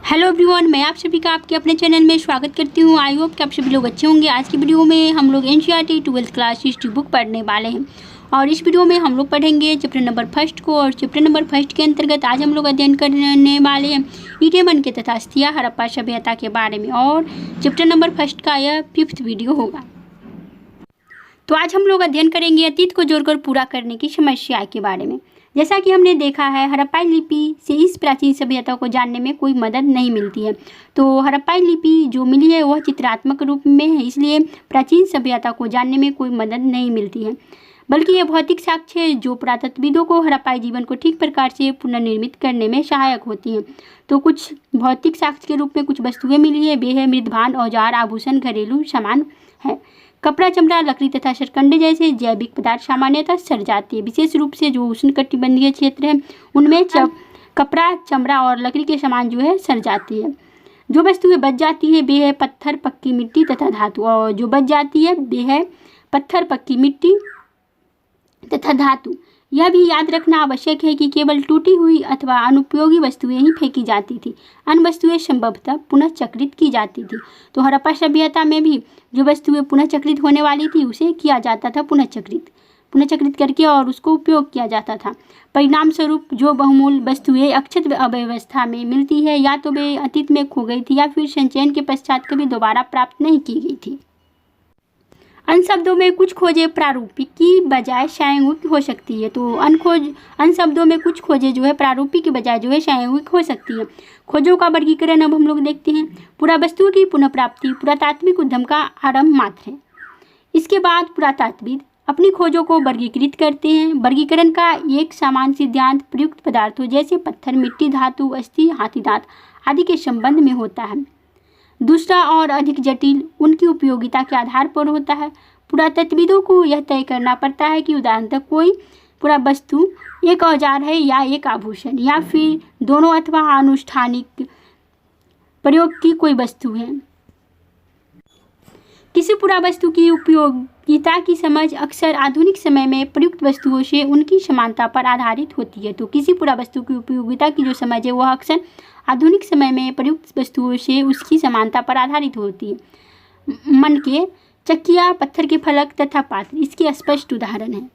Hello everyone, मैं आप सभी का आपके अपने चैनल में स्वागत करती हूँ। आई होप कि आप सभी लोग अच्छे होंगे। आज की वीडियो में हम लोग NCERT 12th class history book पढ़ने वाले हैं और इस वीडियो में हम लोग पढ़ेंगे चैप्टर नंबर फर्स्ट को। और चैप्टर नंबर फर्स्ट के अंतर्गत आज हम लोग अध्ययन करने वाले हैं ईंटें बन के तथा अस्थियां हड़प्पा सभ्यता के बारे में, और चैप्टर नंबर फर्स्ट का यह 5th वीडियो होगा। तो आज हम लोग अध्ययन करेंगे अतीत को जोड़कर पूरा करने की समस्या के बारे में। जैसा कि हमने देखा है, हड़प्पाई लिपि से इस प्राचीन सभ्यता को जानने में कोई मदद नहीं मिलती है। तो हड़प्पाई लिपि जो मिली है वह चित्रात्मक रूप में है, इसलिए प्राचीन सभ्यता को जानने में कोई मदद नहीं मिलती है, बल्कि ये भौतिक साक्ष्य है जो पुरातत्वविदों को हड़प्पाई जीवन को ठीक प्रकार से पुनर्निर्मित करने में सहायक होती हैं। तो कुछ भौतिक साक्ष्य के रूप में कुछ वस्तुएं मिली है, वे है मृदभांड, औजार, आभूषण, घरेलू सामान है। कपड़ा, चमड़ा, लकड़ी तथा शरकंडे जैसे जैविक पदार्थ सामान्यतः सड़ जाती है। विशेष रूप से जो उष्णकटिबंधीय क्षेत्र है उनमें कपड़ा, चमड़ा और लकड़ी के सामान जो है सड़ जाती है। जो वस्तुएं बच जाती है वे है पत्थर, पक्की मिट्टी तथा धातु, और जो बच जाती है वे है पत्थर, पक्की मिट्टी तथा धातु। यह भी याद रखना आवश्यक है कि केवल टूटी हुई अथवा अनुपयोगी वस्तुएं ही फेंकी जाती थी, अन्य वस्तुएं संभवतः पुनः चक्रित की जाती थी। तो हड़प्पा सभ्यता में भी जो वस्तुएं पुनः चक्रित होने वाली थी उसे किया जाता था पुनः चक्रित करके और उसको उपयोग किया जाता था। परिणाम स्वरूप जो बहुमूल्य वस्तुएं अक्षत अव्यवस्था में मिलती है, या तो वे अतीत में खो गई थी या फिर संचयन के पश्चात कभी दोबारा प्राप्त नहीं की गई थी। अन्य शब्दों में कुछ खोजें प्रारूपिक की बजाय संयोगिक हो सकती है। तो अन्य शब्दों में कुछ खोजें जो है प्रारूपिक की बजाय जो है संयोगिक हो सकती है। खोजों का वर्गीकरण अब हम लोग देखते हैं। पुरावस्तुओं की पुनः प्राप्ति पुरातात्विक उद्यम का आरंभ मात्र है। इसके बाद पुरातात्विद अपनी खोजों को वर्गीकृत करते हैं। वर्गीकरण का एक समान सिद्धांत प्रयुक्त पदार्थों जैसे पत्थर, मिट्टी, धातु, अस्थि, हाथी दांत आदि के संबंध में होता है। दूसरा और अधिक जटिल उनकी उपयोगिता के आधार पर होता है। पुरातत्वविदों को यह तय करना पड़ता है कि उदाहरणतः कोई पुरावस्तु एक औजार है या एक आभूषण, या फिर दोनों अथवा आनुष्ठानिक प्रयोग की कोई वस्तु है। किसी पुरावस्तु की उपयोगिता की समझ अक्सर आधुनिक समय में प्रयुक्त वस्तुओं से उनकी समानता पर आधारित होती है। तो किसी पुरावस्तु की उपयोगिता की जो समझ है वह अक्सर आधुनिक समय में प्रयुक्त वस्तुओं से उसकी समानता पर आधारित होती है। मनके, चक्कियाँ, पत्थर के फलक तथा पात्र इसके स्पष्ट उदाहरण हैं।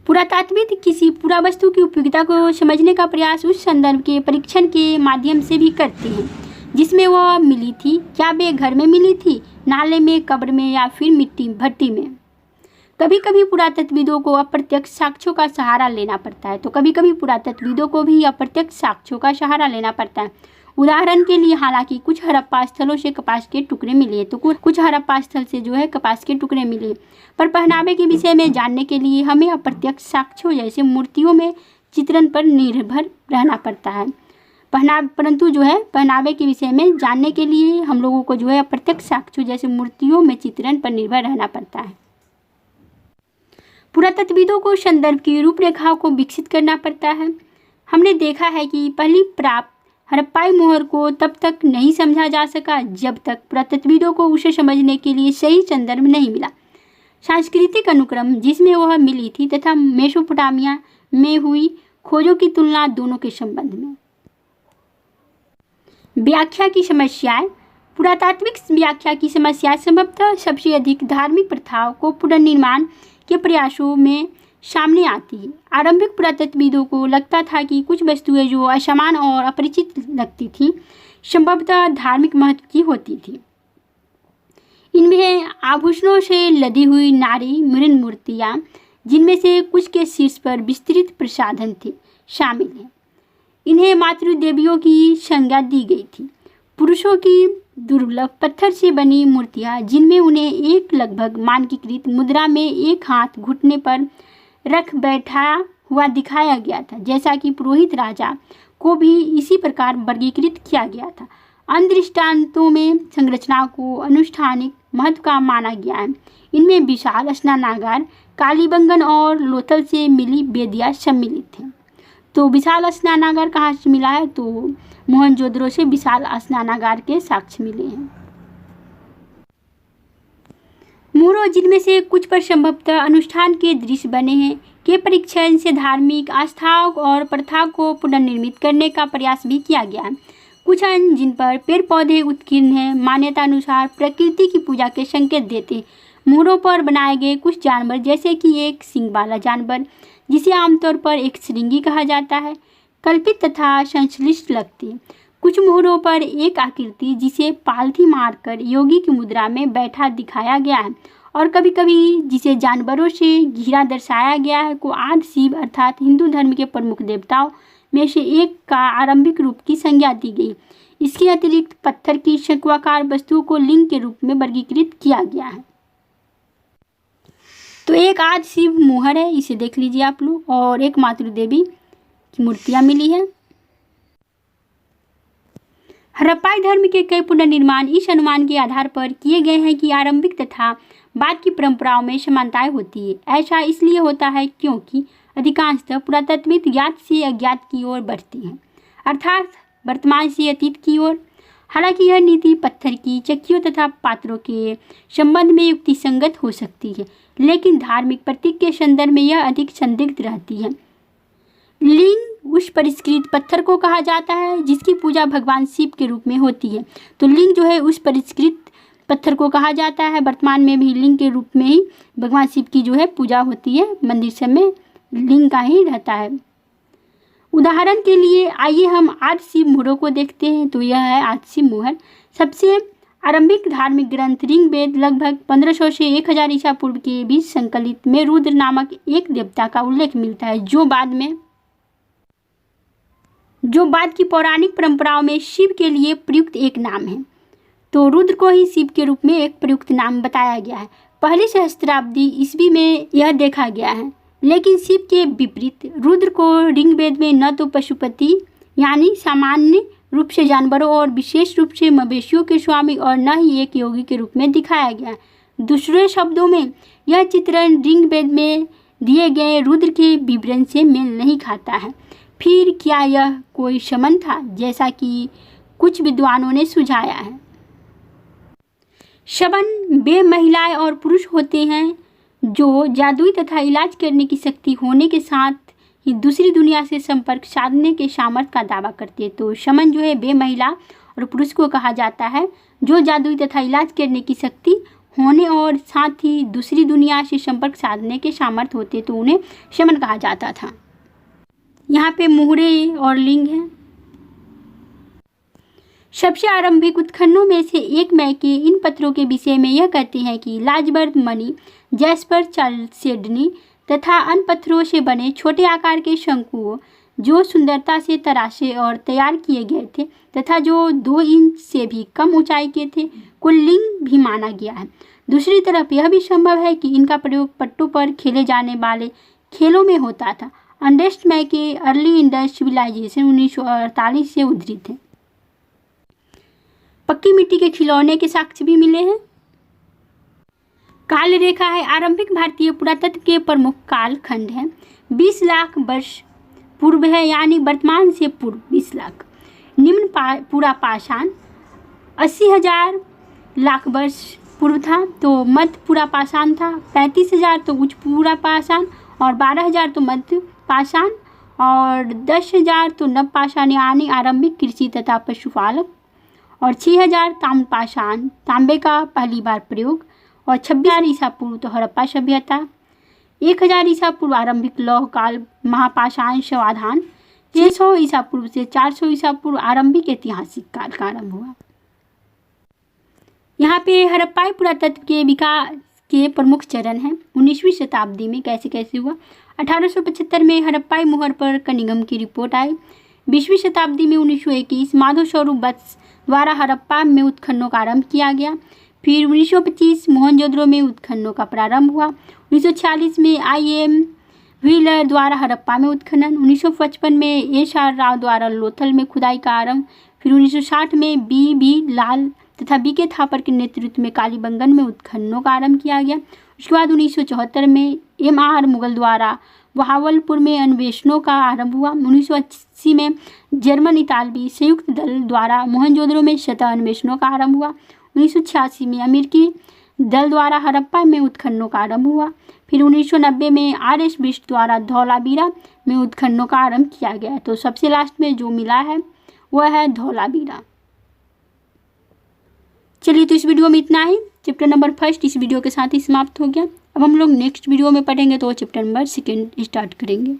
पुरातात्विद किसी पुरावस्तु की उपयोगिता को समझने का प्रयास उस संदर्भ के परीक्षण के माध्यम से भी करते हैं जिसमें वह मिली थी। क्या वे घर में मिली थी, नाले में, कब्र में, या फिर मिट्टी भट्टी में। कभी कभी पुरातत्वविदों को अप्रत्यक्ष साक्ष्यों का सहारा लेना पड़ता है। तो कभी कभी पुरातत्वविदों को भी अप्रत्यक्ष साक्ष्यों का सहारा लेना पड़ता है। उदाहरण के लिए, हालांकि कुछ हड़प्पा स्थलों से कपास के टुकड़े मिले, तो कुछ हड़प्पा स्थल से जो है कपास के टुकड़े मिले, पर पहनावे के विषय में जानने के लिए हमें अप्रत्यक्ष साक्ष्यों जैसे मूर्तियों में चित्रण पर निर्भर रहना पड़ता है। परंतु जो है पहनावे के विषय में जानने के लिए हम लोगों को जो है अप्रत्यक्ष साक्ष्यों जैसे मूर्तियों में चित्रण पर निर्भर रहना पड़ता है। पुरातत्वविदों को संदर्भ की रूपरेखा को विकसित करना पड़ता है। हमने देखा है कि पहली प्राप्त हड़प्पाई मोहर को तब तक नहीं समझा जा सका जब तक पुरातत्वविदों को उसे समझने के लिए सही संदर्भ नहीं मिला। सांस्कृतिक अनुक्रम जिसमें वह मिली थी तथा मेसोपोटामिया में हुई खोजों की तुलना दोनों के संबंध में। व्याख्या की समस्याएं। पुरातात्विक व्याख्या की समस्या संभवतः सबसे अधिक धार्मिक प्रथाओं को पुनर्निर्माण के प्रयासों में सामने आती है। आरंभिक पुरातत्वविदों को लगता था कि कुछ वस्तुएं जो असमान और अपरिचित लगती थीं संभवतः धार्मिक महत्व की होती थी। इनमें आभूषणों से लदी हुई नारी मृण मूर्तियाँ, जिनमें से कुछ के शीर्ष पर विस्तृत प्रसाधन थे, शामिल हैं। इन्हें मातृदेवियों की संज्ञा दी गई थी। पुरुषों की दुर्लभ पत्थर से बनी मूर्तियाँ, जिनमें उन्हें एक लगभग मानकीकृत मुद्रा में एक हाथ घुटने पर रख बैठा हुआ दिखाया गया था, जैसा कि पुरोहित राजा को भी इसी प्रकार वर्गीकृत किया गया था। अन्य दृष्टांतों में संरचना को अनुष्ठानिक महत्व का माना गया है। इनमें विशाल स्नानागार, कालीबंगन और लोथल से मिली वेदियाँ सम्मिलित हैं। तो विशाल स्नानागार कहाँ से मिला है? तो मोहनजोदड़ो से विशाल स्नानागार के साक्ष्य मिले हैं। मूरों, जिनमें से कुछ पर संभवतः अनुष्ठान के दृश्य बने हैं, के परीक्षण से धार्मिक आस्थाओं और प्रथा को पुनर्निर्मित करने का प्रयास भी किया गया है। कुछ अन्य जिन पर पेड़ पौधे उत्कीर्ण हैं, मान्यता अनुसार प्रकृति की पूजा के संकेत देते। मोहरों पर बनाए गए कुछ जानवर जैसे कि एक सींग वाला जानवर जिसे आमतौर पर एक श्रृंगी कहा जाता है, कल्पित तथा संश्लिष्ट लगती है। कुछ मोहरों पर एक आकृति जिसे पालथी मारकर योगी की मुद्रा में बैठा दिखाया गया है और कभी कभी जिसे जानवरों से घिरा दर्शाया गया है को आदि शिव अर्थात हिंदू धर्म के प्रमुख देवताओं में से एक का आरंभिक रूप की संज्ञा दी गई। इसके अतिरिक्त पत्थर की शंक्वाकार वस्तुओं को लिंग के रूप में वर्गीकृत किया गया है। तो एक आदि शिव मोहर है, इसे देख लीजिए आप लोग, और एक मातृ देवी की मूर्तियां मिली है। हड़प्पाई धर्म के कई पुनर्निर्माण इस अनुमान के आधार पर किए गए हैं कि आरंभिक तथा बाद की परंपराओं में समानताएं होती है। ऐसा इसलिए होता है क्योंकि अधिकांशतः पुरातत्वविद ज्ञात से अज्ञात की ओर बढ़ती हैं, अर्थात वर्तमान से अतीत की ओर। हालांकि यह नीति पत्थर की चक्कियों तथा पात्रों के संबंध में युक्तिसंगत हो सकती है, लेकिन धार्मिक प्रतीक के संदर्भ में यह अधिक संदिग्ध रहती है। लिंग उस परिष्कृत पत्थर को कहा जाता है जिसकी पूजा भगवान शिव के रूप में होती है। तो लिंग जो है उस परिष्कृत पत्थर को कहा जाता है। वर्तमान में भी लिंग के रूप में ही भगवान शिव की जो है पूजा होती है, मंदिर सब में लिंग का ही रहता है। उदाहरण के लिए आइए हम आदि शिव मोहरों को देखते हैं। तो यह है आदि शिव मोहर। सबसे आरंभिक धार्मिक ग्रंथ ऋग्वेद लगभग 1500 से 1000 ईसा पूर्व के बीच संकलित में रुद्र नामक एक देवता का उल्लेख मिलता है, जो बाद की पौराणिक परंपराओं में शिव के लिए प्रयुक्त एक नाम है। तो रुद्र को ही शिव के रूप में एक प्रयुक्त नाम बताया गया है। पहली सहस्त्राब्दी ईस्वी में यह देखा गया है, लेकिन शिव के विपरीत रुद्र को ऋग्वेद में न तो पशुपति यानी सामान्य रूप से जानवरों और विशेष रूप से मवेशियों के स्वामी और न ही एक योगी के रूप में दिखाया गया। दूसरे शब्दों में यह चित्रण ऋग्वेद में दिए गए रुद्र के विवरण से मेल नहीं खाता है। फिर क्या यह कोई शमन था, जैसा कि कुछ विद्वानों ने सुझाया है? शमन वे महिलाएं और पुरुष होते हैं जो जादुई तथा इलाज करने की शक्ति होने के साथ ही दूसरी दुनिया से संपर्क साधने के सामर्थ्य का दावा करते हैं। तो शमन जो है वे महिला और पुरुष को कहा जाता है जो जादुई तथा इलाज करने की शक्ति होने और साथ ही दूसरी दुनिया से संपर्क साधने के सामर्थ्य होते, तो उन्हें शमन कहा जाता था। यहाँ पे मोहरे और लिंग हैं। सबसे आरंभिक उत्खननों में से एक में के इन पत्थरों के विषय में यह कहते हैं कि लाजबर्ग मणि, जैस्पर, चाल्सेडनी तथा अन्य पत्थरों से बने छोटे आकार के शंकुओं जो सुंदरता से तराशे और तैयार किए गए थे तथा जो 2 इंच से भी कम ऊंचाई के थे, को लिंग भी माना गया है। दूसरी तरफ यह भी संभव है कि इनका प्रयोग पट्टों पर खेले जाने वाले खेलों में होता था। अंडेस्ट में के अर्ली इंडस सिविलाइजेशन 1948 से उद्धृत है। पक्की मिट्टी के खिलौने के साक्ष्य भी मिले हैं। काल रेखा है आरंभिक भारतीय पुरातत्व के प्रमुख काल खंड है। 20 लाख वर्ष पूर्व है, यानी वर्तमान से पूर्व 20 लाख। निम्न पूरा पाषाण 80,000 लाख वर्ष पूर्व था, तो मध्य पूरा पाषाण था। 35,000 तो उच्च पूरा पाषाण और 12,000 तो मध्य पाषाण और 10,000 तो नव पाषाण यानी आरंभिक कृषि तथा पशुपालक और 6,000 ताम्र पाषाण तांबे का पहली बार प्रयोग और 26,000 ईसा पूर्व तो हड़प्पा सभ्यता। 1,000 ईसा पूर्व आरंभिक लौह काल महापाषाण समाधान। 600 ईसा पूर्व से 400 ईसा पूर्व आरंभिक ऐतिहासिक काल का आरंभ हुआ। यहाँ पे हड़प्पाई पुरातत्व के विकास के प्रमुख चरण हैं। 19वीं शताब्दी में कैसे कैसे हुआ। 1875 में हड़प्पाई मोहर पर कनिंघम की रिपोर्ट आई। 20वीं शताब्दी में 1921 माधव स्वरूप वत्स द्वारा हड़प्पा में उत्खननों का आरंभ किया गया। फिर 1925 मोहनजोदड़ो में उत्खननों का प्रारंभ हुआ। 1946 में IM व्हीलर द्वारा हड़प्पा में उत्खनन। 1955 में SR राव द्वारा लोथल में खुदाई का आरंभ। फिर 1960 में BB लाल तथा BK थापर के नेतृत्व में कालीबंगन में उत्खननों का आरंभ किया गया। उसके बाद 1974 में MR मुगल द्वारा बहावलपुर में अन्वेषणों का आरंभ हुआ। 1980 में जर्मन इतालवी संयुक्त दल द्वारा मोहनजोदड़ो में सतह अन्वेषणों का आरंभ हुआ। 1986 में अमेरिकी दल द्वारा हड़प्पा में उत्खननों का आरंभ हुआ। फिर 1990 में RS बिष्ट द्वारा धौलावीरा में उत्खननों का आरंभ किया गया। तो सबसे लास्ट में जो मिला है वह है धौलावीरा। चलिए, तो इस वीडियो में इतना ही। चैप्टर नंबर फर्स्ट इस वीडियो के साथ ही समाप्त हो गया। अब हम लोग नेक्स्ट वीडियो में पढ़ेंगे तो चैप्टर नंबर सेकेंड स्टार्ट करेंगे।